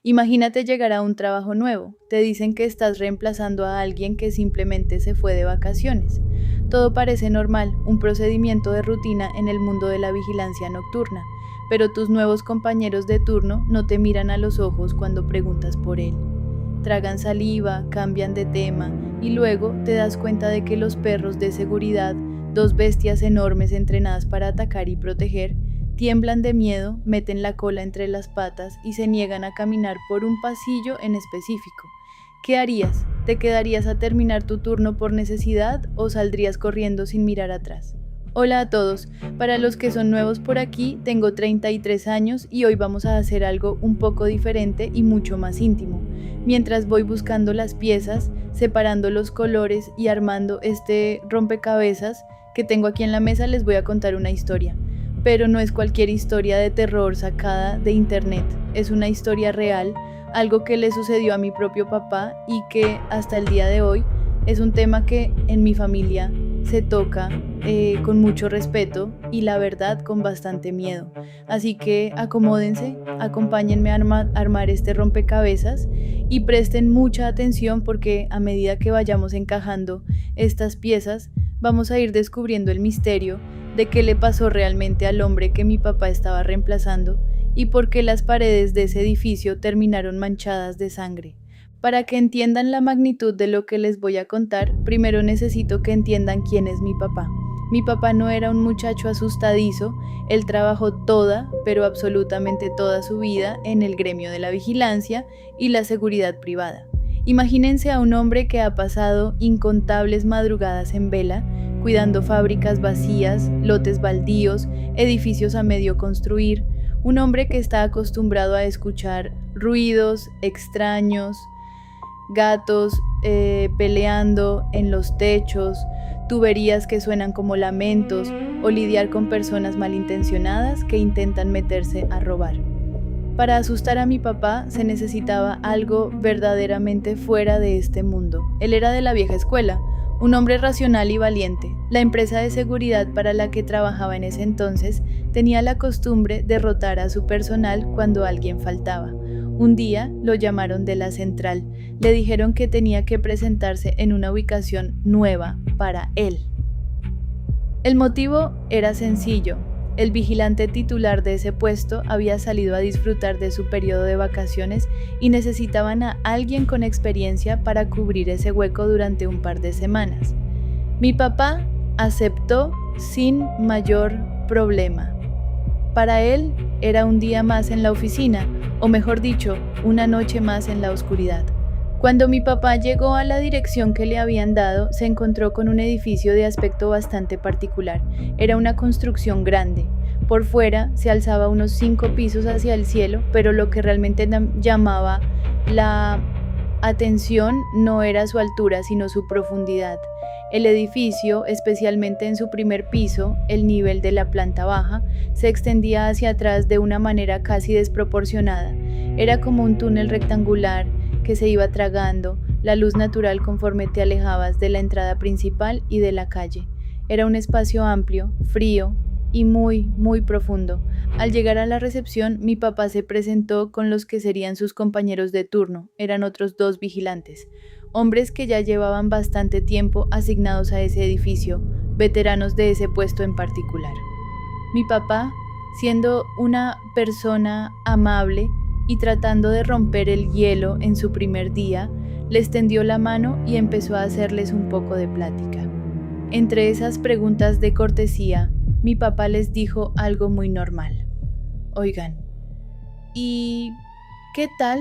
Imagínate llegar a un trabajo nuevo. Te dicen que estás reemplazando a alguien que simplemente se fue de vacaciones. Todo parece normal, un procedimiento de rutina en el mundo de la vigilancia nocturna, pero tus nuevos compañeros de turno no te miran a los ojos cuando preguntas por él. Tragan saliva, cambian de tema y luego te das cuenta de que los perros de seguridad, dos bestias enormes entrenadas para atacar y proteger, tiemblan de miedo, meten la cola entre las patas y se niegan a caminar por un pasillo en específico. ¿Qué harías? ¿Te quedarías a terminar tu turno por necesidad o saldrías corriendo sin mirar atrás? Hola a todos, para los que son nuevos por aquí, tengo 33 años y hoy vamos a hacer algo un poco diferente y mucho más íntimo. Mientras voy buscando las piezas, separando los colores y armando este rompecabezas que tengo aquí en la mesa, les voy a contar una historia. Pero no es cualquier historia de terror sacada de internet, es una historia real, algo que le sucedió a mi propio papá y que hasta el día de hoy es un tema que en mi familia se toca con mucho respeto y la verdad con bastante miedo. Así que acomódense, acompáñenme a armar este rompecabezas y presten mucha atención porque a medida que vayamos encajando estas piezas vamos a ir descubriendo el misterio de qué le pasó realmente al hombre que mi papá estaba reemplazando y por qué las paredes de ese edificio terminaron manchadas de sangre. Para que entiendan la magnitud de lo que les voy a contar, primero necesito que entiendan quién es mi papá. Mi papá no era un muchacho asustadizo, él trabajó toda, pero absolutamente toda su vida en el gremio de la vigilancia y la seguridad privada. Imagínense a un hombre que ha pasado incontables madrugadas en vela, cuidando fábricas vacías, lotes baldíos, edificios a medio construir, un hombre que está acostumbrado a escuchar ruidos extraños, gatos peleando en los techos, tuberías que suenan como lamentos o lidiar con personas malintencionadas que intentan meterse a robar. Para asustar a mi papá se necesitaba algo verdaderamente fuera de este mundo. Él era de la vieja escuela, un hombre racional y valiente. La empresa de seguridad para la que trabajaba en ese entonces tenía la costumbre de rotar a su personal cuando alguien faltaba. Un día lo llamaron de la central. Le dijeron que tenía que presentarse en una ubicación nueva para él. El motivo era sencillo. El vigilante titular de ese puesto había salido a disfrutar de su periodo de vacaciones y necesitaban a alguien con experiencia para cubrir ese hueco durante un par de semanas. Mi papá aceptó sin mayor problema. Para él era un día más en la oficina, o mejor dicho, una noche más en la oscuridad. Cuando mi papá llegó a la dirección que le habían dado, se encontró con un edificio de aspecto bastante particular. Era una construcción grande. Por fuera se alzaba unos 5 pisos hacia el cielo, pero lo que realmente llamaba la atención no era su altura, sino su profundidad. El edificio, especialmente en su primer piso, el nivel de la planta baja, se extendía hacia atrás de una manera casi desproporcionada. Era como un túnel rectangular que se iba tragando la luz natural conforme te alejabas de la entrada principal y de la calle. Era un espacio amplio, frío y muy, muy profundo. Al llegar a la recepción, mi papá se presentó con los que serían sus compañeros de turno. Eran otros 2 vigilantes, hombres que ya llevaban bastante tiempo asignados a ese edificio, veteranos de ese puesto en particular. Mi papá, siendo una persona amable, y tratando de romper el hielo en su primer día, les tendió la mano y empezó a hacerles un poco de plática. Entre esas preguntas de cortesía, mi papá les dijo algo muy normal. Oigan, ¿y qué tal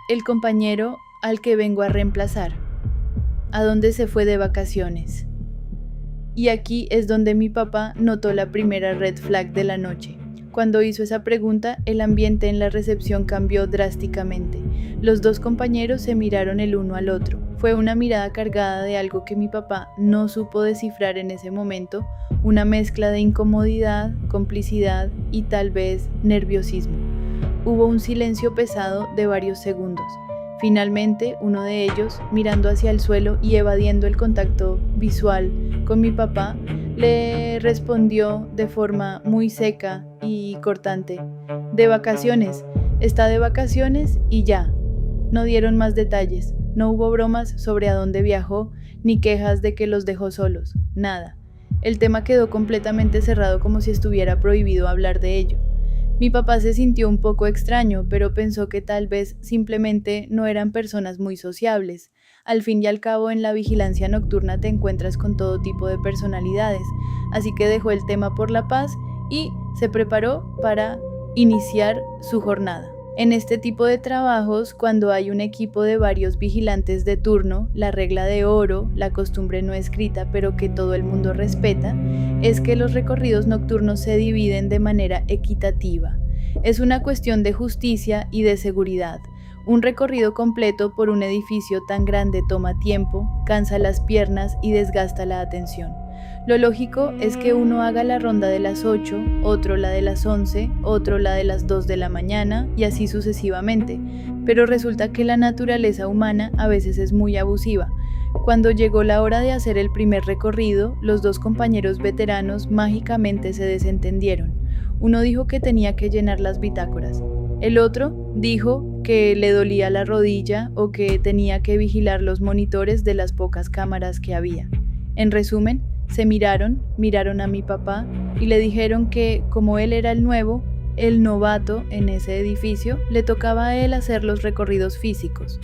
el compañero al que vengo a reemplazar? ¿A dónde se fue de vacaciones? Y aquí es donde mi papá notó la primera red flag de la noche. Cuando hizo esa pregunta, el ambiente en la recepción cambió drásticamente. Los 2 compañeros se miraron el uno al otro. Fue una mirada cargada de algo que mi papá no supo descifrar en ese momento, una mezcla de incomodidad, complicidad y tal vez nerviosismo. Hubo un silencio pesado de varios segundos. Finalmente, uno de ellos, mirando hacia el suelo y evadiendo el contacto visual con mi papá, le respondió de forma muy seca y cortante: de vacaciones, Está de vacaciones y ya. No dieron más detalles, no hubo bromas sobre a dónde viajó, ni quejas de que los dejó solos, nada. El tema quedó completamente cerrado como si estuviera prohibido hablar de ello. Mi papá se sintió un poco extraño, pero pensó que tal vez simplemente no eran personas muy sociables. Al fin y al cabo, en la vigilancia nocturna te encuentras con todo tipo de personalidades, así que dejó el tema por la paz y se preparó para iniciar su jornada. En este tipo de trabajos, cuando hay un equipo de varios vigilantes de turno, la regla de oro, la costumbre no escrita pero que todo el mundo respeta, es que los recorridos nocturnos se dividen de manera equitativa. Es una cuestión de justicia y de seguridad. Un recorrido completo por un edificio tan grande toma tiempo, cansa las piernas y desgasta la atención. Lo lógico es que uno haga la ronda de las 8, otro la de las 11, otro la de las 2 de la mañana y así sucesivamente, pero resulta que la naturaleza humana a veces es muy abusiva. Cuando llegó la hora de hacer el primer recorrido, los dos compañeros veteranos mágicamente se desentendieron. Uno dijo que tenía que llenar las bitácoras. El otro dijo que le dolía la rodilla o que tenía que vigilar los monitores de las pocas cámaras que había. En resumen, se miraron a mi papá y le dijeron que, como él era el nuevo, el novato en ese edificio, le tocaba a él hacer los recorridos físicos.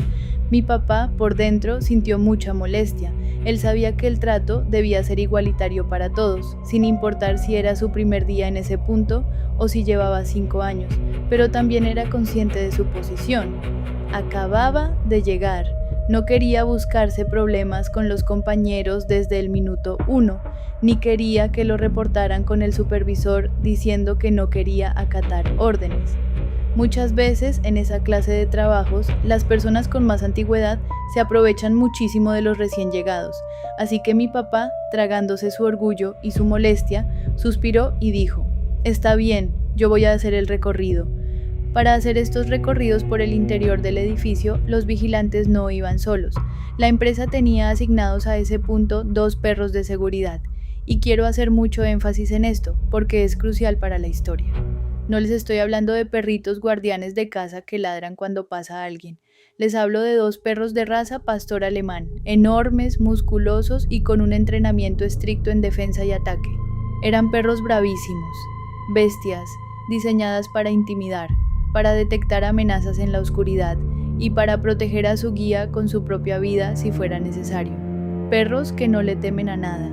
Mi papá, por dentro, sintió mucha molestia. Él sabía que el trato debía ser igualitario para todos, sin importar si era su primer día en ese punto o si llevaba 5 años, pero también era consciente de su posición. Acababa de llegar. No quería buscarse problemas con los compañeros desde el minuto 1, ni quería que lo reportaran con el supervisor diciendo que no quería acatar órdenes. Muchas veces en esa clase de trabajos, las personas con más antigüedad se aprovechan muchísimo de los recién llegados, así que mi papá, tragándose su orgullo y su molestia, suspiró y dijo: «Está bien, yo voy a hacer el recorrido». Para hacer estos recorridos por el interior del edificio, los vigilantes no iban solos. La empresa tenía asignados a ese punto 2 perros de seguridad, y quiero hacer mucho énfasis en esto, porque es crucial para la historia. No les estoy hablando de perritos guardianes de casa que ladran cuando pasa alguien. Les hablo de 2 perros de raza pastor alemán, enormes, musculosos y con un entrenamiento estricto en defensa y ataque. Eran perros bravísimos, bestias, diseñadas para intimidar, para detectar amenazas en la oscuridad y para proteger a su guía con su propia vida si fuera necesario. Perros que no le temen a nada.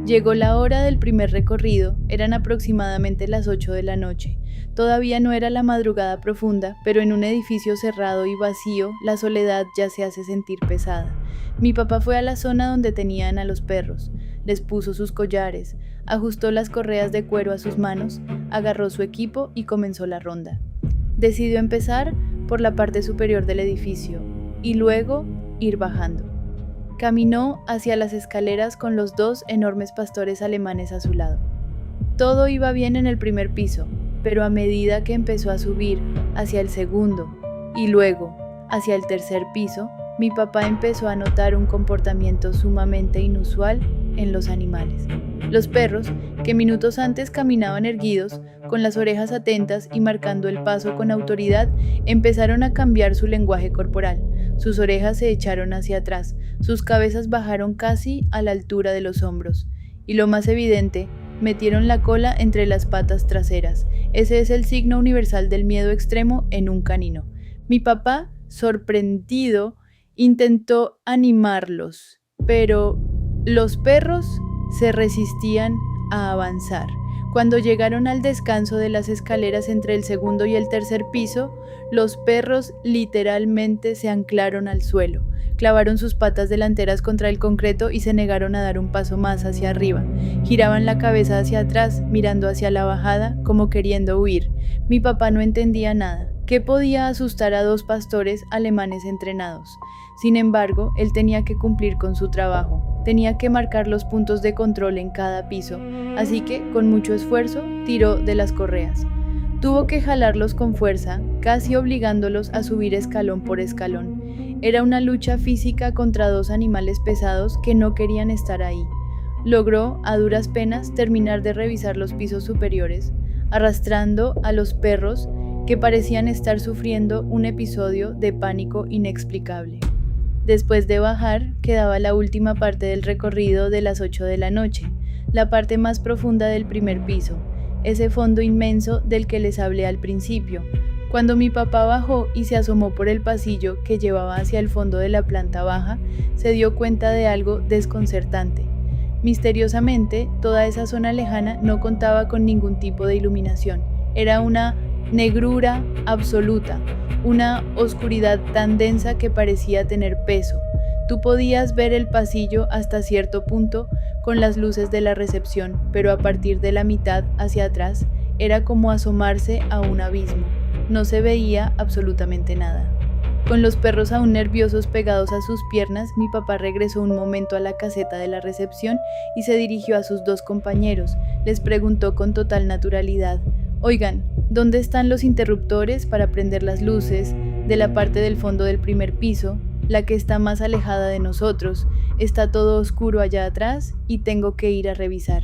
Llegó la hora del primer recorrido, eran aproximadamente las 8 de la noche. Todavía no era la madrugada profunda, pero en un edificio cerrado y vacío, la soledad ya se hace sentir pesada. Mi papá fue a la zona donde tenían a los perros, les puso sus collares, ajustó las correas de cuero a sus manos, agarró su equipo y comenzó la ronda. Decidió empezar por la parte superior del edificio y luego ir bajando. Caminó hacia las escaleras con los 2 enormes pastores alemanes a su lado. Todo iba bien en el primer piso, pero a medida que empezó a subir hacia el segundo y luego hacia el tercer piso, mi papá empezó a notar un comportamiento sumamente inusual en los animales. Los perros, que minutos antes caminaban erguidos, con las orejas atentas y marcando el paso con autoridad, empezaron a cambiar su lenguaje corporal. Sus orejas se echaron hacia atrás, sus cabezas bajaron casi a la altura de los hombros. Y lo más evidente, metieron la cola entre las patas traseras. Ese es el signo universal del miedo extremo en un canino. Mi papá, sorprendido, intentó animarlos, pero los perros se resistían a avanzar. Cuando llegaron al descanso de las escaleras entre el segundo y el tercer piso, los perros literalmente se anclaron al suelo, clavaron sus patas delanteras contra el concreto y se negaron a dar un paso más hacia arriba. Giraban la cabeza hacia atrás, mirando hacia la bajada, como queriendo huir. Mi papá no entendía nada. ¿Qué podía asustar a 2 pastores alemanes entrenados? Sin embargo, él tenía que cumplir con su trabajo. Tenía que marcar los puntos de control en cada piso, así que, con mucho esfuerzo, tiró de las correas. Tuvo que jalarlos con fuerza, casi obligándolos a subir escalón por escalón. Era una lucha física contra 2 animales pesados que no querían estar ahí. Logró, a duras penas, terminar de revisar los pisos superiores, arrastrando a los perros que parecían estar sufriendo un episodio de pánico inexplicable. Después de bajar, quedaba la última parte del recorrido de las 8 de la noche, la parte más profunda del primer piso, ese fondo inmenso del que les hablé al principio. Cuando mi papá bajó y se asomó por el pasillo que llevaba hacia el fondo de la planta baja, se dio cuenta de algo desconcertante. Misteriosamente, toda esa zona lejana no contaba con ningún tipo de iluminación. Era una negrura absoluta, una oscuridad tan densa que parecía tener peso. Tú podías ver el pasillo hasta cierto punto con las luces de la recepción, pero a partir de la mitad hacia atrás era como asomarse a un abismo. No se veía absolutamente nada. Con los perros aún nerviosos pegados a sus piernas, mi papá regresó un momento a la caseta de la recepción y se dirigió a sus dos compañeros. Les preguntó con total naturalidad: «Oigan, ¿dónde están los interruptores para prender las luces de la parte del fondo del primer piso, la que está más alejada de nosotros? Está todo oscuro allá atrás y tengo que ir a revisar».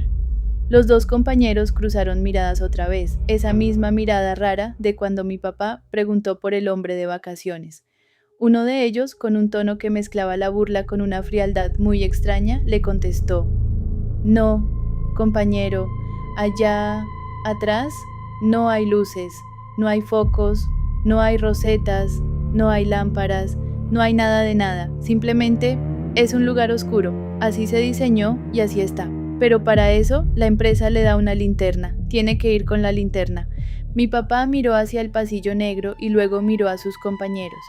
Los dos compañeros cruzaron miradas otra vez, esa misma mirada rara de cuando mi papá preguntó por el hombre de vacaciones. Uno de ellos, con un tono que mezclaba la burla con una frialdad muy extraña, le contestó: «No, compañero, allá atrás no hay luces, no hay focos, no hay rosetas, no hay lámparas, no hay nada de nada, simplemente es un lugar oscuro, así se diseñó y así está. Pero para eso la empresa le da una linterna, tiene que ir con la linterna». Mi papá miró hacia el pasillo negro y luego miró a sus compañeros.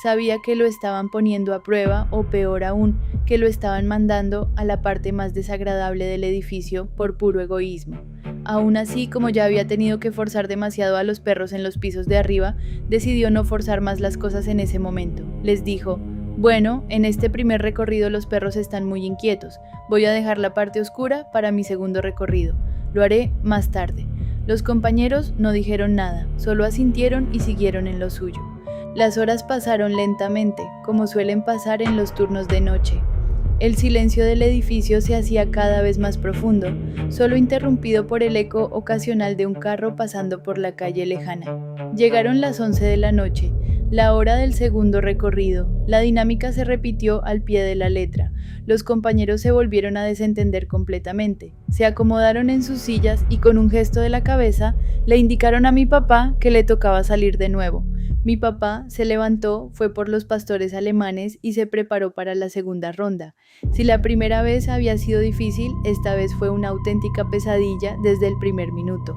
Sabía que lo estaban poniendo a prueba, o peor aún, que lo estaban mandando a la parte más desagradable del edificio por puro egoísmo. Aún así, como ya había tenido que forzar demasiado a los perros en los pisos de arriba, decidió no forzar más las cosas en ese momento. Les dijo: «Bueno, en este primer recorrido los perros están muy inquietos. Voy a dejar la parte oscura para mi segundo recorrido. Lo haré más tarde». Los compañeros no dijeron nada, solo asintieron y siguieron en lo suyo. Las horas pasaron lentamente, como suelen pasar en los turnos de noche. El silencio del edificio se hacía cada vez más profundo, solo interrumpido por el eco ocasional de un carro pasando por la calle lejana. Llegaron las 11 de la noche, la hora del segundo recorrido. La dinámica se repitió al pie de la letra. Los compañeros se volvieron a desentender completamente. Se acomodaron en sus sillas y con un gesto de la cabeza le indicaron a mi papá que le tocaba salir de nuevo. Mi papá se levantó, fue por los pastores alemanes y se preparó para la segunda ronda. Si la primera vez había sido difícil, esta vez fue una auténtica pesadilla desde el primer minuto.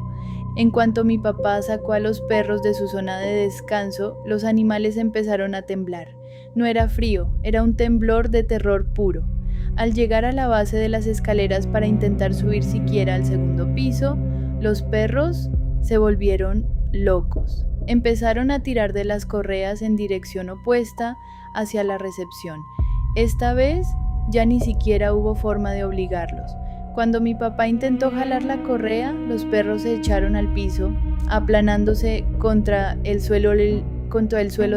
En cuanto mi papá sacó a los perros de su zona de descanso, los animales empezaron a temblar. No era frío, era un temblor de terror puro. Al llegar a la base de las escaleras para intentar subir siquiera al segundo piso, los perros se volvieron locos. Empezaron a tirar de las correas en dirección opuesta hacia la recepción. Esta vez ya ni siquiera hubo forma de obligarlos. Cuando mi papá intentó jalar la correa, los perros se echaron al piso, aplanándose contra el suelo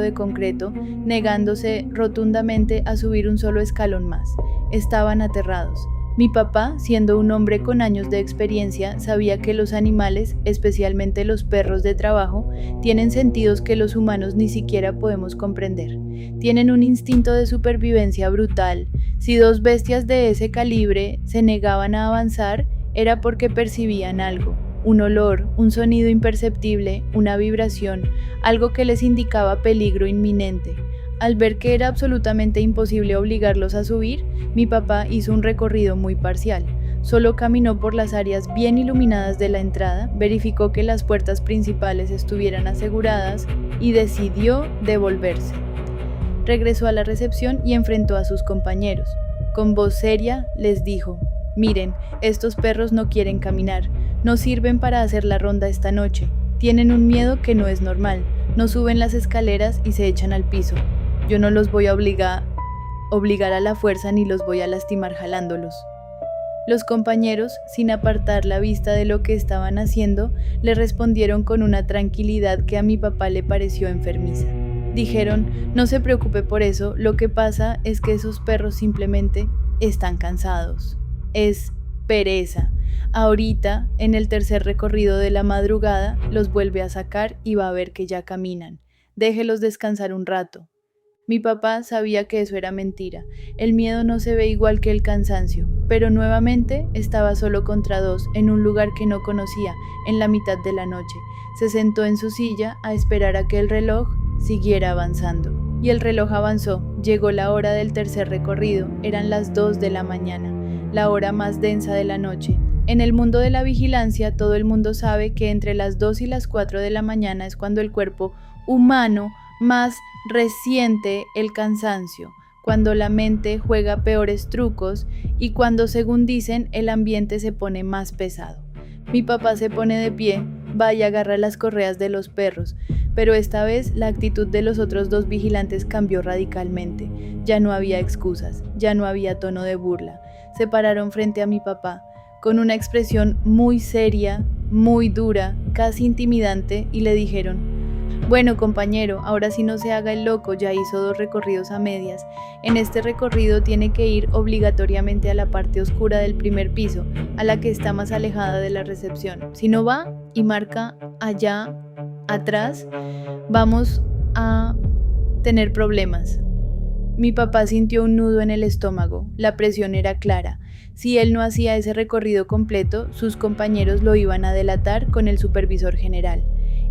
de concreto, negándose rotundamente a subir un solo escalón más. Estaban aterrados. Mi papá, siendo un hombre con años de experiencia, sabía que los animales, especialmente los perros de trabajo, tienen sentidos que los humanos ni siquiera podemos comprender. Tienen un instinto de supervivencia brutal. Si dos bestias de ese calibre se negaban a avanzar, era porque percibían algo. Un olor, un sonido imperceptible, una vibración, algo que les indicaba peligro inminente. Al ver que era absolutamente imposible obligarlos a subir, mi papá hizo un recorrido muy parcial. Solo caminó por las áreas bien iluminadas de la entrada, verificó que las puertas principales estuvieran aseguradas y decidió devolverse. Regresó a la recepción y enfrentó a sus compañeros. Con voz seria les dijo: «Miren, estos perros no quieren caminar, no sirven para hacer la ronda esta noche. Tienen un miedo que no es normal, no suben las escaleras y se echan al piso. Yo no los voy a obligar a la fuerza ni los voy a lastimar jalándolos». Los compañeros, sin apartar la vista de lo que estaban haciendo, le respondieron con una tranquilidad que a mi papá le pareció enfermiza. Dijeron: «No se preocupe por eso, lo que pasa es que esos perros simplemente están cansados. Es pereza. Ahorita, en el tercer recorrido de la madrugada, los vuelve a sacar y va a ver que ya caminan. Déjelos descansar un rato. Mi papá sabía que eso era mentira. El miedo no se ve igual que el cansancio, pero nuevamente estaba solo contra dos, en un lugar que no conocía, en la mitad de la noche. Se sentó en su silla a esperar a que el reloj siguiera avanzando. Y el reloj avanzó. Llegó la hora del tercer recorrido. Eran las 2 de la mañana, la hora más densa de la noche. En el mundo de la vigilancia, todo el mundo sabe que entre las 2 y las 4 de la mañana es cuando el cuerpo humano más resiente el cansancio, cuando la mente juega peores trucos y cuando, según dicen, el ambiente se pone más pesado. Mi papá se pone de pie, va y agarra las correas de los perros, pero esta vez la actitud de los otros dos vigilantes cambió radicalmente. Ya no había excusas, ya no había tono de burla. Se pararon frente a mi papá, con una expresión muy seria, muy dura, casi intimidante, y le dijeron: bueno, compañero, ahora sí no se haga el loco, ya hizo 2 recorridos a medias. En este recorrido tiene que ir obligatoriamente a la parte oscura del primer piso, a la que está más alejada de la recepción. Si no va y marca allá atrás, vamos a tener problemas. Mi papá sintió un nudo en el estómago, la presión era clara. Si él no hacía ese recorrido completo, sus compañeros lo iban a delatar con el supervisor general.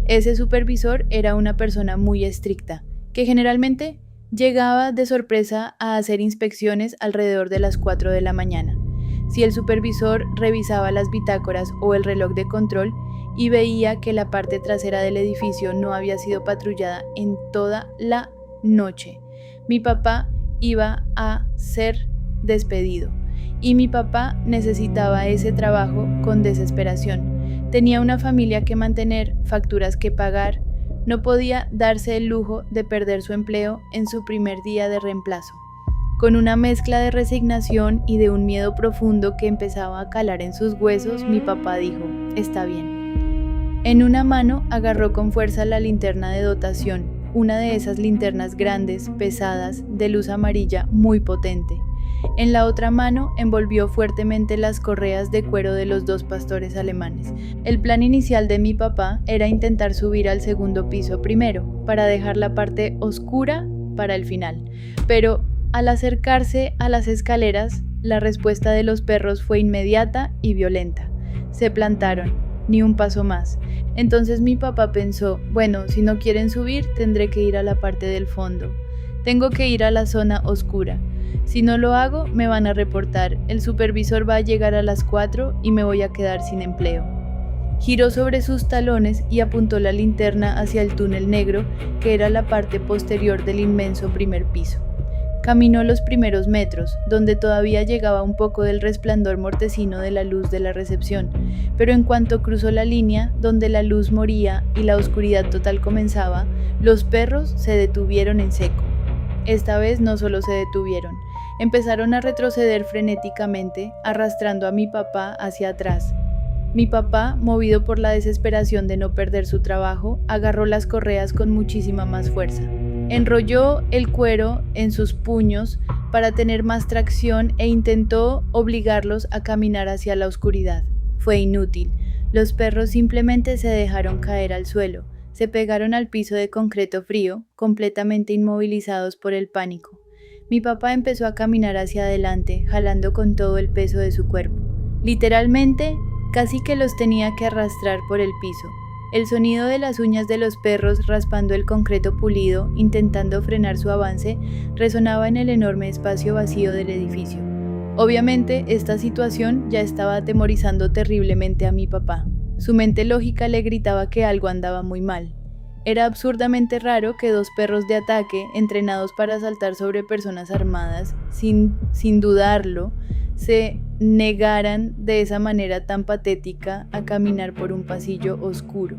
Ese supervisor era una persona muy estricta, que generalmente llegaba de sorpresa a hacer inspecciones alrededor de las 4 de la mañana. Si el supervisor revisaba las bitácoras o el reloj de control y veía que la parte trasera del edificio no había sido patrullada en toda la noche, mi papá iba a ser despedido. Y mi papá necesitaba ese trabajo con desesperación. Tenía una familia que mantener, facturas que pagar. No podía darse el lujo de perder su empleo en su primer día de reemplazo. Con una mezcla de resignación y de un miedo profundo que empezaba a calar en sus huesos, mi papá dijo: está bien. En una mano agarró con fuerza la linterna de dotación, una de esas linternas grandes, pesadas, de luz amarilla muy potente. En la otra mano envolvió fuertemente las correas de cuero de los 2 pastores alemanes. El plan inicial de mi papá era intentar subir al segundo piso primero, para dejar la parte oscura para el final. Pero al acercarse a las escaleras, la respuesta de los perros fue inmediata y violenta. Se plantaron, ni un paso más. Entonces mi papá pensó: bueno, si no quieren subir, tendré que ir a la parte del fondo. Tengo que ir a la zona oscura. Si no lo hago, me van a reportar. El supervisor va a llegar a las 4 y me voy a quedar sin empleo. Giró sobre sus talones y apuntó la linterna hacia el túnel negro, que era la parte posterior del inmenso primer piso. Caminó los primeros metros, donde todavía llegaba un poco del resplandor mortecino de la luz de la recepción, pero en cuanto cruzó la línea, donde la luz moría y la oscuridad total comenzaba, los perros se detuvieron en seco. Esta vez no solo se detuvieron, empezaron a retroceder frenéticamente, arrastrando a mi papá hacia atrás. Mi papá, movido por la desesperación de no perder su trabajo, agarró las correas con muchísima más fuerza. Enrolló el cuero en sus puños para tener más tracción e intentó obligarlos a caminar hacia la oscuridad. Fue inútil. Los perros simplemente se dejaron caer al suelo. Se pegaron al piso de concreto frío, completamente inmovilizados por el pánico. Mi papá empezó a caminar hacia adelante, jalando con todo el peso de su cuerpo. Literalmente, casi que los tenía que arrastrar por el piso. El sonido de las uñas de los perros raspando el concreto pulido, intentando frenar su avance, resonaba en el enorme espacio vacío del edificio. Obviamente, esta situación ya estaba atemorizando terriblemente a mi papá. Su mente lógica le gritaba que algo andaba muy mal. Era absurdamente raro que 2 perros de ataque, entrenados para saltar sobre personas armadas, sin dudarlo, se negaran de esa manera tan patética a caminar por un pasillo oscuro.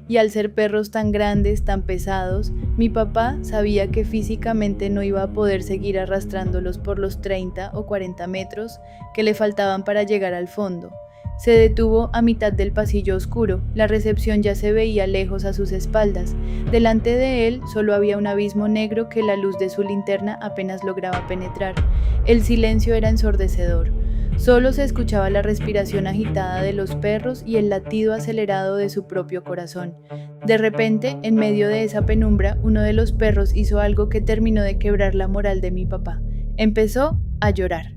Y al ser perros tan grandes, tan pesados, mi papá sabía que físicamente no iba a poder seguir arrastrándolos por los 30 o 40 metros que le faltaban para llegar al fondo. Se detuvo a mitad del pasillo oscuro. La recepción ya se veía lejos a sus espaldas. Delante de él solo había un abismo negro que la luz de su linterna apenas lograba penetrar. El silencio era ensordecedor. Solo se escuchaba la respiración agitada de los perros y el latido acelerado de su propio corazón. De repente, en medio de esa penumbra, uno de los perros hizo algo que terminó de quebrar la moral de mi papá. Empezó a llorar.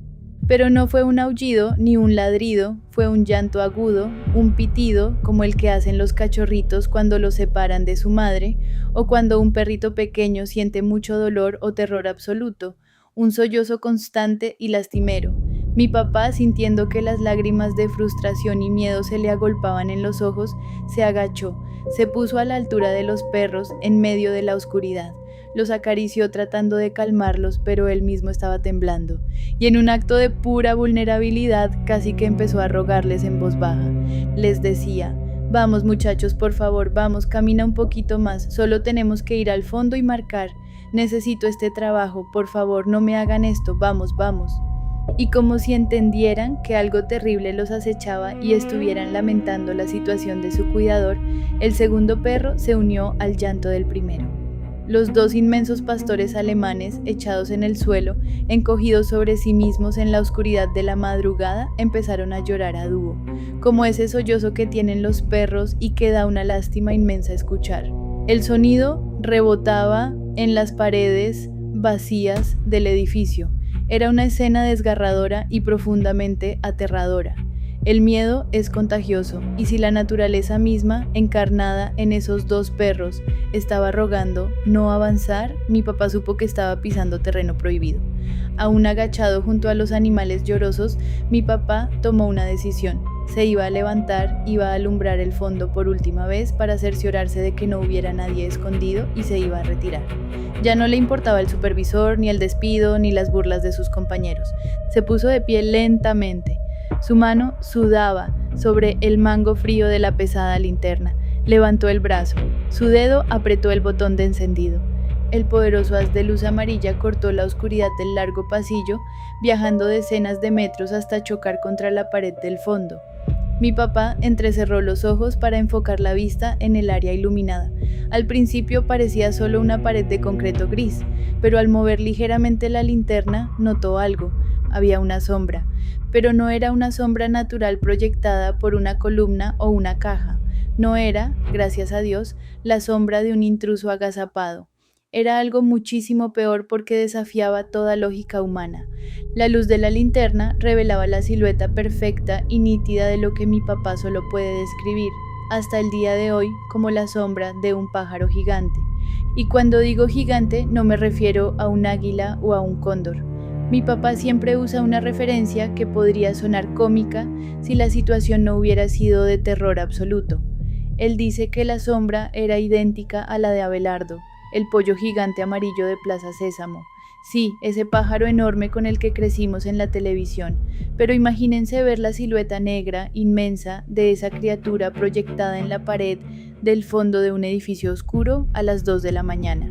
Pero no fue un aullido ni un ladrido, fue un llanto agudo, un pitido como el que hacen los cachorritos cuando los separan de su madre, o cuando un perrito pequeño siente mucho dolor o terror absoluto, un sollozo constante y lastimero. Mi papá, sintiendo que las lágrimas de frustración y miedo se le agolpaban en los ojos, se agachó, se puso a la altura de los perros en medio de la oscuridad. Los acarició tratando de calmarlos, pero él mismo estaba temblando, y en un acto de pura vulnerabilidad casi que empezó a rogarles en voz baja. Les decía: «Vamos muchachos, por favor, vamos, camina un poquito más, solo tenemos que ir al fondo y marcar. Necesito este trabajo, por favor, no me hagan esto, vamos, vamos». Y como si entendieran que algo terrible los acechaba y estuvieran lamentando la situación de su cuidador, el segundo perro se unió al llanto del primero. Los dos inmensos pastores alemanes, echados en el suelo, encogidos sobre sí mismos en la oscuridad de la madrugada, empezaron a llorar a dúo, como ese sollozo que tienen los perros y que da una lástima inmensa escuchar. El sonido rebotaba en las paredes vacías del edificio. Era una escena desgarradora y profundamente aterradora. El miedo es contagioso, y si la naturaleza misma, encarnada en esos dos perros, estaba rogando no avanzar, mi papá supo que estaba pisando terreno prohibido. Aún agachado junto a los animales llorosos, mi papá tomó una decisión. Se iba a levantar, iba a alumbrar el fondo por última vez para cerciorarse de que no hubiera nadie escondido y se iba a retirar. Ya no le importaba el supervisor, ni el despido, ni las burlas de sus compañeros. Se puso de pie lentamente. Su mano sudaba sobre el mango frío de la pesada linterna. Levantó el brazo. Su dedo apretó el botón de encendido. El poderoso haz de luz amarilla cortó la oscuridad del largo pasillo, viajando decenas de metros hasta chocar contra la pared del fondo. Mi papá entrecerró los ojos para enfocar la vista en el área iluminada. Al principio parecía solo una pared de concreto gris, pero al mover ligeramente la linterna notó algo. Había una sombra, pero no era una sombra natural proyectada por una columna o una caja. No era, gracias a Dios, la sombra de un intruso agazapado. Era algo muchísimo peor porque desafiaba toda lógica humana. La luz de la linterna revelaba la silueta perfecta y nítida de lo que mi papá solo puede describir, hasta el día de hoy, como la sombra de un pájaro gigante. Y cuando digo gigante, no me refiero a un águila o a un cóndor. Mi papá siempre usa una referencia que podría sonar cómica si la situación no hubiera sido de terror absoluto. Él dice que la sombra era idéntica a la de Abelardo, el pollo gigante amarillo de Plaza Sésamo. Sí, ese pájaro enorme con el que crecimos en la televisión, pero imagínense ver la silueta negra, inmensa, de esa criatura proyectada en la pared del fondo de un edificio oscuro a las 2 de la mañana.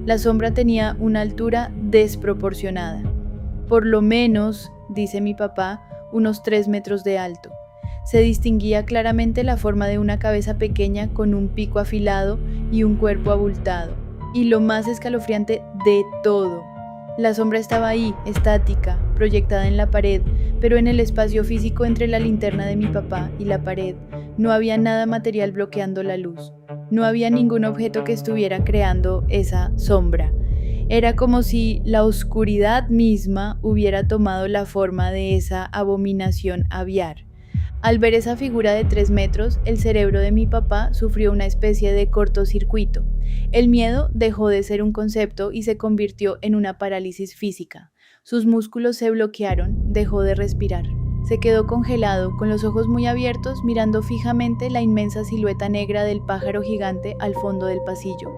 La sombra tenía una altura desproporcionada. Por lo menos, dice mi papá, unos 3 metros de alto. Se distinguía claramente la forma de una cabeza pequeña con un pico afilado y un cuerpo abultado. Y lo más escalofriante de todo, la sombra estaba ahí, estática, proyectada en la pared, pero en el espacio físico entre la linterna de mi papá y la pared no había nada material bloqueando la luz. No había ningún objeto que estuviera creando esa sombra. Era como si la oscuridad misma hubiera tomado la forma de esa abominación aviar. Al ver esa figura de 3 metros, el cerebro de mi papá sufrió una especie de cortocircuito. El miedo dejó de ser un concepto y se convirtió en una parálisis física. Sus músculos se bloquearon, dejó de respirar. Se quedó congelado, con los ojos muy abiertos, mirando fijamente la inmensa silueta negra del pájaro gigante al fondo del pasillo.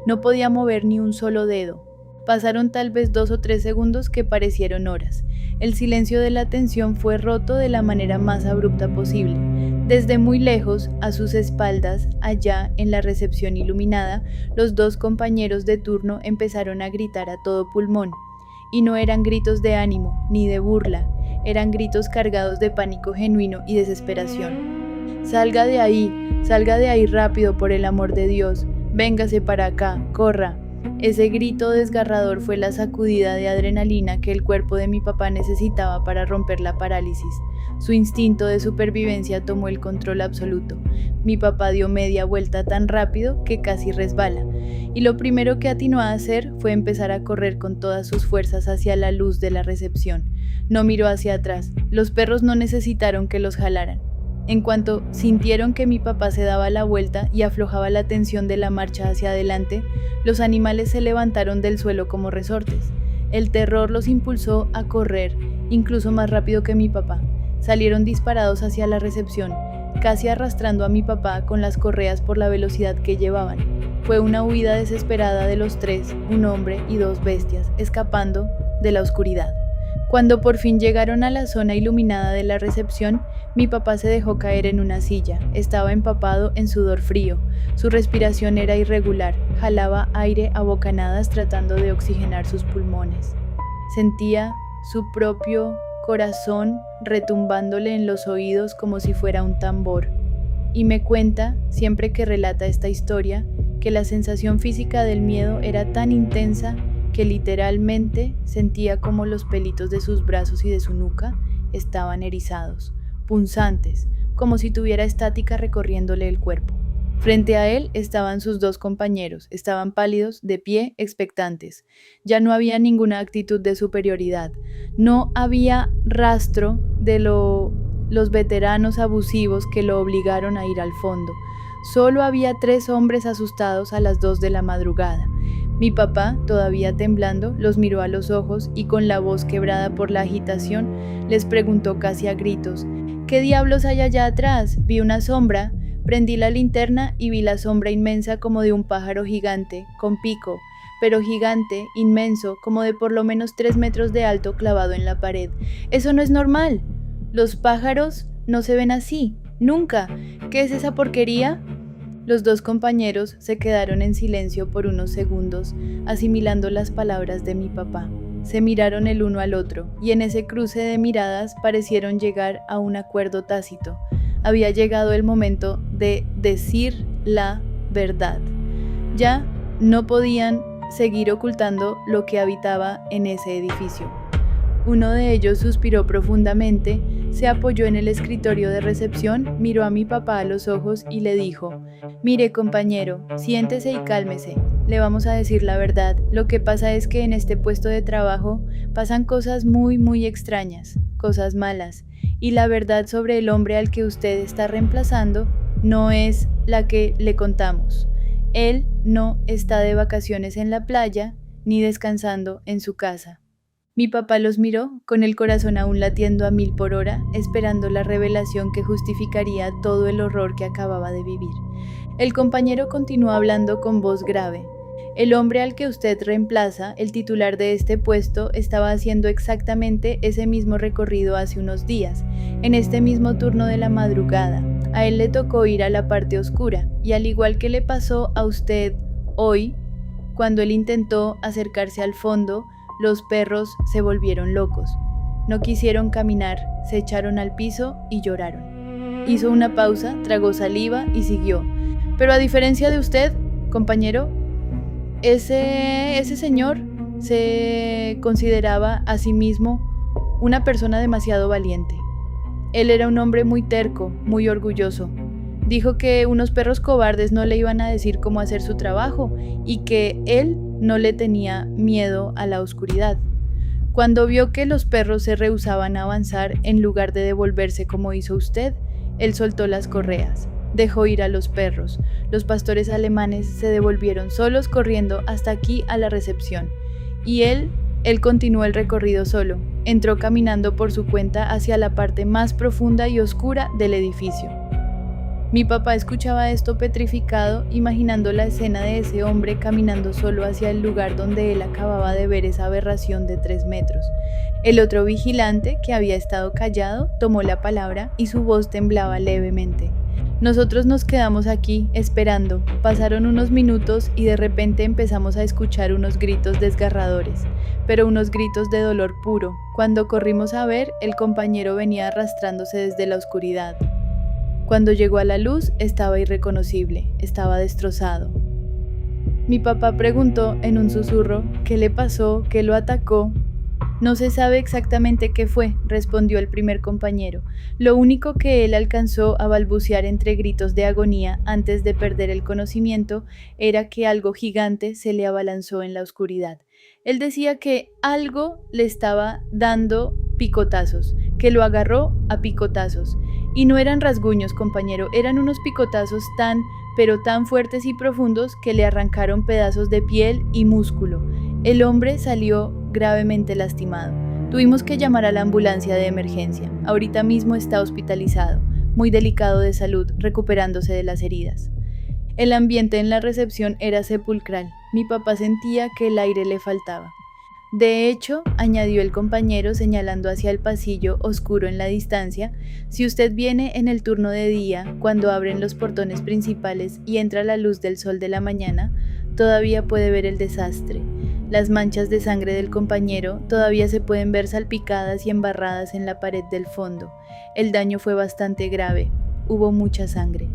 No podía mover ni un solo dedo. Pasaron tal vez 2 o 3 segundos que parecieron horas. El silencio de la tensión fue roto de la manera más abrupta posible. Desde muy lejos, a sus espaldas, allá en la recepción iluminada, los 2 compañeros de turno empezaron a gritar a todo pulmón. Y no eran gritos de ánimo, ni de burla, eran gritos cargados de pánico genuino y desesperación. Salga de ahí rápido por el amor de Dios, véngase para acá, corra». Ese grito desgarrador fue la sacudida de adrenalina que el cuerpo de mi papá necesitaba para romper la parálisis. Su instinto de supervivencia tomó el control absoluto. Mi papá dio media vuelta tan rápido que casi resbala, y lo primero que atinó a hacer fue empezar a correr con todas sus fuerzas hacia la luz de la recepción. No miró hacia atrás. Los perros no necesitaron que los jalaran. En cuanto sintieron que mi papá se daba la vuelta y aflojaba la tensión de la marcha hacia adelante, los animales se levantaron del suelo como resortes. El terror los impulsó a correr, incluso más rápido que mi papá. Salieron disparados hacia la recepción, casi arrastrando a mi papá con las correas por la velocidad que llevaban. Fue una huida desesperada de los tres, un hombre y dos bestias, escapando de la oscuridad. Cuando por fin llegaron a la zona iluminada de la recepción, mi papá se dejó caer en una silla. Estaba empapado en sudor frío. Su respiración era irregular. Jalaba aire a bocanadas tratando de oxigenar sus pulmones. Sentía su propio corazón retumbándole en los oídos como si fuera un tambor. Y me cuenta, siempre que relata esta historia, que la sensación física del miedo era tan intensa que literalmente sentía como los pelitos de sus brazos y de su nuca estaban erizados, punzantes, como si tuviera estática recorriéndole el cuerpo. Frente a él estaban sus dos compañeros, estaban pálidos, de pie, expectantes. Ya no había ninguna actitud de superioridad, no había rastro de los veteranos abusivos que lo obligaron a ir al fondo. Solo había 3 hombres asustados a las 2 de la madrugada. Mi papá, todavía temblando, los miró a los ojos y con la voz quebrada por la agitación, les preguntó casi a gritos: ¿qué diablos hay allá atrás? Vi una sombra. Prendí la linterna y vi la sombra inmensa como de un pájaro gigante, con pico, pero gigante, inmenso, como de por lo menos 3 metros de alto clavado en la pared. Eso no es normal. Los pájaros no se ven así, nunca. ¿Qué es esa porquería? Los dos compañeros se quedaron en silencio por unos segundos, asimilando las palabras de mi papá. Se miraron el uno al otro, y en ese cruce de miradas parecieron llegar a un acuerdo tácito. Había llegado el momento de decir la verdad. Ya no podían seguir ocultando lo que habitaba en ese edificio. Uno de ellos suspiró profundamente, se apoyó en el escritorio de recepción, miró a mi papá a los ojos y le dijo: «Mire, compañero, siéntese y cálmese. Le vamos a decir la verdad. Lo que pasa es que en este puesto de trabajo pasan cosas muy extrañas, cosas malas. Y la verdad sobre el hombre al que usted está reemplazando no es la que le contamos. Él no está de vacaciones en la playa ni descansando en su casa». Mi papá los miró, con el corazón aún latiendo a 1000 por hora, esperando la revelación que justificaría todo el horror que acababa de vivir. El compañero continuó hablando con voz grave. «El hombre al que usted reemplaza, el titular de este puesto, estaba haciendo exactamente ese mismo recorrido hace unos días, en este mismo turno de la madrugada. A él le tocó ir a la parte oscura, y al igual que le pasó a usted hoy, cuando él intentó acercarse al fondo, los perros se volvieron locos. No quisieron caminar, se echaron al piso y lloraron». Hizo una pausa, tragó saliva y siguió. «Pero a diferencia de usted, compañero, ese señor se consideraba a sí mismo una persona demasiado valiente. Él era un hombre muy terco, muy orgulloso. Dijo que unos perros cobardes no le iban a decir cómo hacer su trabajo y que él no le tenía miedo a la oscuridad. Cuando vio que los perros se rehusaban a avanzar en lugar de devolverse como hizo usted, él soltó las correas. Dejó ir a los perros. Los pastores alemanes se devolvieron solos corriendo hasta aquí a la recepción. Y él continuó el recorrido solo. Entró caminando por su cuenta hacia la parte más profunda y oscura del edificio». Mi papá escuchaba esto petrificado, imaginando la escena de ese hombre caminando solo hacia el lugar donde él acababa de ver esa aberración de 3 metros. El otro vigilante, que había estado callado, tomó la palabra y su voz temblaba levemente. «Nosotros nos quedamos aquí, esperando. Pasaron unos minutos y de repente empezamos a escuchar unos gritos desgarradores, pero unos gritos de dolor puro. Cuando corrimos a ver, el compañero venía arrastrándose desde la oscuridad. Cuando llegó a la luz, estaba irreconocible, estaba destrozado». Mi papá preguntó en un susurro qué le pasó, qué lo atacó. No se sabe exactamente qué fue, respondió el primer compañero. Lo único que él alcanzó a balbucear entre gritos de agonía antes de perder el conocimiento era que algo gigante se le abalanzó en la oscuridad. Él decía que algo le estaba dando picotazos, que lo agarró a picotazos. Y no eran rasguños, compañero, eran unos picotazos pero tan fuertes y profundos que le arrancaron pedazos de piel y músculo. El hombre salió gravemente lastimado. Tuvimos que llamar a la ambulancia de emergencia. Ahorita mismo está hospitalizado, muy delicado de salud, recuperándose de las heridas. El ambiente en la recepción era sepulcral. Mi papá sentía que el aire le faltaba. De hecho, añadió el compañero señalando hacia el pasillo oscuro en la distancia, si usted viene en el turno de día, cuando abren los portones principales y entra la luz del sol de la mañana, todavía puede ver el desastre. Las manchas de sangre del compañero todavía se pueden ver salpicadas y embarradas en la pared del fondo. El daño fue bastante grave. Hubo mucha sangre.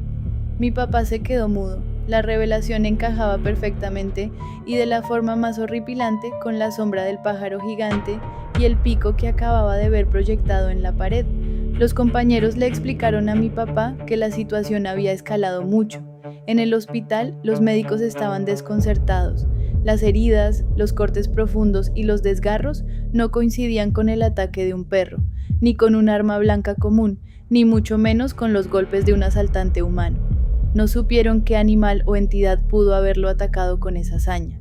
Mi papá se quedó mudo. La revelación encajaba perfectamente y de la forma más horripilante con la sombra del pájaro gigante y el pico que acababa de ver proyectado en la pared. Los compañeros le explicaron a mi papá que la situación había escalado mucho. En el hospital, los médicos estaban desconcertados. Las heridas, los cortes profundos y los desgarros no coincidían con el ataque de un perro, ni con un arma blanca común, ni mucho menos con los golpes de un asaltante humano. No supieron qué animal o entidad pudo haberlo atacado con esa hazaña.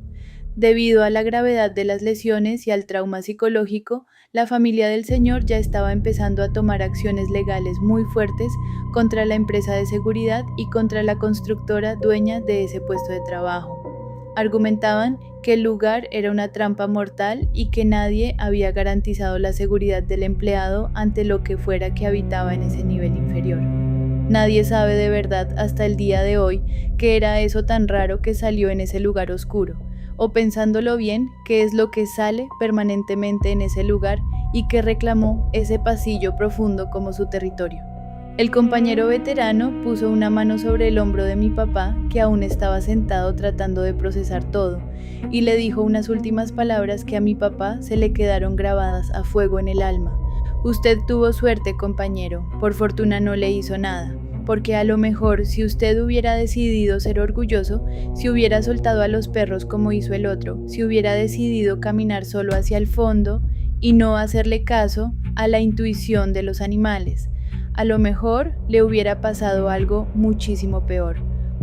Debido a la gravedad de las lesiones y al trauma psicológico, la familia del señor ya estaba empezando a tomar acciones legales muy fuertes contra la empresa de seguridad y contra la constructora dueña de ese puesto de trabajo. Argumentaban que el lugar era una trampa mortal y que nadie había garantizado la seguridad del empleado ante lo que fuera que habitaba en ese nivel inferior. Nadie sabe de verdad hasta el día de hoy qué era eso tan raro que salió en ese lugar oscuro, o pensándolo bien, qué es lo que sale permanentemente en ese lugar y que reclamó ese pasillo profundo como su territorio. El compañero veterano puso una mano sobre el hombro de mi papá, que aún estaba sentado tratando de procesar todo, y le dijo unas últimas palabras que a mi papá se le quedaron grabadas a fuego en el alma. Usted tuvo suerte, compañero, por fortuna no le hizo nada, porque a lo mejor si usted hubiera decidido ser orgulloso, si hubiera soltado a los perros como hizo el otro, si hubiera decidido caminar solo hacia el fondo y no hacerle caso a la intuición de los animales, a lo mejor le hubiera pasado algo muchísimo peor.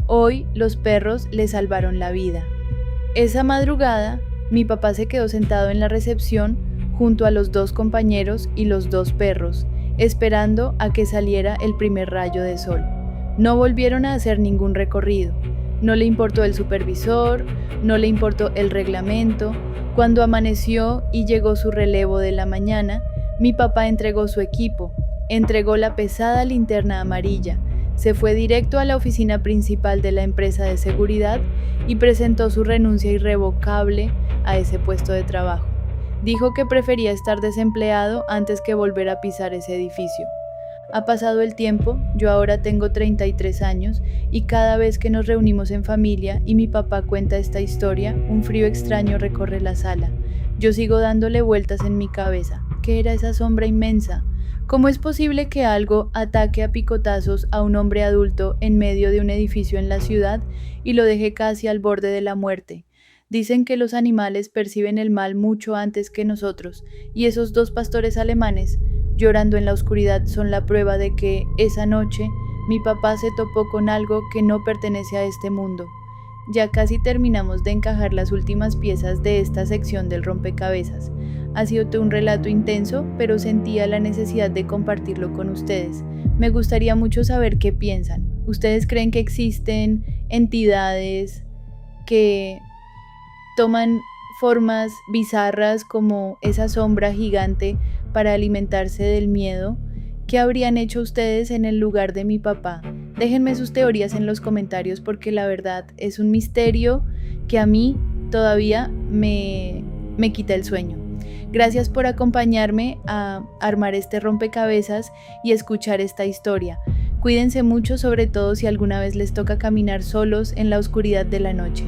Hoy los perros le salvaron la vida. Esa madrugada, mi papá se quedó sentado en la recepción junto a los dos compañeros y los dos perros, esperando a que saliera el primer rayo de sol. No volvieron a hacer ningún recorrido. No le importó el supervisor, no le importó el reglamento. Cuando amaneció y llegó su relevo de la mañana, mi papá entregó su equipo, entregó la pesada linterna amarilla, se fue directo a la oficina principal de la empresa de seguridad y presentó su renuncia irrevocable a ese puesto de trabajo. Dijo que prefería estar desempleado antes que volver a pisar ese edificio. Ha pasado el tiempo, yo ahora tengo 33 años y cada vez que nos reunimos en familia y mi papá cuenta esta historia, un frío extraño recorre la sala. Yo sigo dándole vueltas en mi cabeza. ¿Qué era esa sombra inmensa? ¿Cómo es posible que algo ataque a picotazos a un hombre adulto en medio de un edificio en la ciudad y lo deje casi al borde de la muerte? Dicen que los animales perciben el mal mucho antes que nosotros, y esos dos pastores alemanes, llorando en la oscuridad, son la prueba de que, esa noche, mi papá se topó con algo que no pertenece a este mundo. Ya casi terminamos de encajar las últimas piezas de esta sección del rompecabezas. Ha sido un relato intenso, pero sentía la necesidad de compartirlo con ustedes. Me gustaría mucho saber qué piensan. ¿Ustedes creen que existen entidades que toman formas bizarras como esa sombra gigante para alimentarse del miedo? ¿Qué habrían hecho ustedes en el lugar de mi papá? Déjenme sus teorías en los comentarios porque la verdad es un misterio que a mí todavía me quita el sueño. Gracias por acompañarme a armar este rompecabezas y escuchar esta historia. Cuídense mucho, sobre todo si alguna vez les toca caminar solos en la oscuridad de la noche.